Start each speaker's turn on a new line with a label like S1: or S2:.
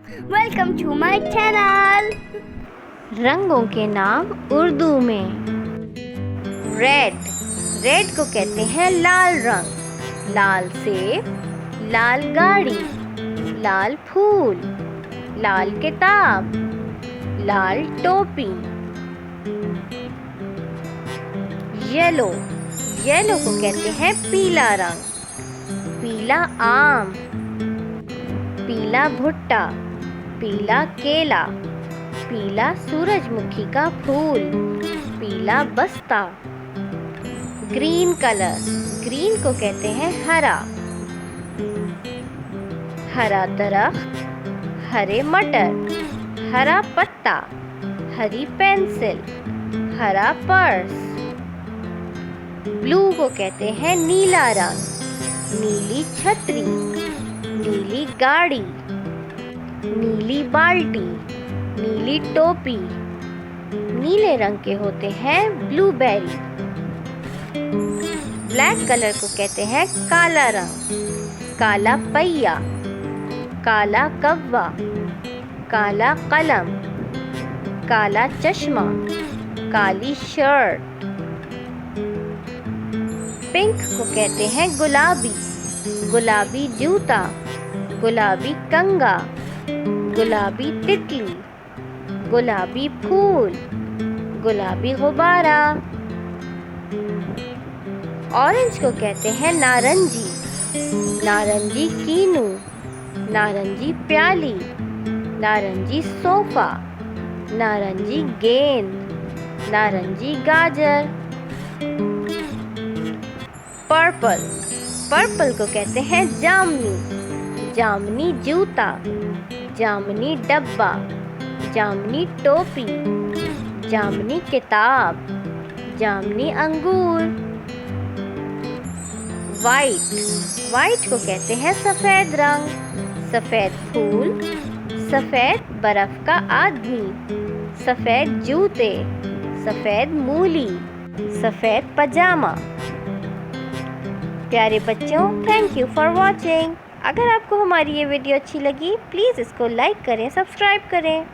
S1: Welcome to my channel.
S2: रंगों के नाम उर्दू में। रेड, रेड को कहते हैं लाल रंग। लाल सेब, लाल गाड़ी, लाल फूल, लाल किताब, लाल टोपी। येलो, येलो को कहते हैं पीला रंग। पीला आम, पीला भुट्टा, पीला केला, पीला सूरजमुखी का फूल, पीला बस्ता। ग्रीन कलर, ग्रीन को कहते हैं हरा। हरा दरख्त, हरे मटर, हरा पत्ता, हरी पेंसिल, हरा पर्स। ब्लू को कहते हैं नीला रंग। नीली छतरी, नीली गाड़ी, नीली बाल्टी, नीली टोपी। नीले रंग के होते हैं ब्लूबेरी। ब्लैक कलर को कहते हैं काला रंग। काला पहिया, काला कव्वा, काला कलम, काला चश्मा, काली शर्ट। पिंक को कहते हैं गुलाबी। गुलाबी जूता, गुलाबी कंगा, गुलाबी तितली, गुलाबी फूल, गुलाबी गुब्बारा। ऑरेंज को कहते हैं नारंगी। नारंगी कीनू, नारंगी प्याली, नारंगी सोफा, नारंगी गेंद, नारंगी गाजर। पर्पल, पर्पल को कहते हैं जामनी। जामनी जूता, जामनी डब्बा, जामनी टोपी, जामनी किताब, जामनी अंगूर। वाइट, वाइट को कहते हैं सफ़ेद रंग। सफ़ेद फूल, सफ़ेद बर्फ का आदमी, सफ़ेद जूते, सफ़ेद मूली, सफ़ेद पजामा। प्यारे बच्चों, थैंक यू फॉर वॉचिंग। अगर आपको हमारी ये वीडियो अच्छी लगी, प्लीज़ इसको लाइक करें, सब्सक्राइब करें।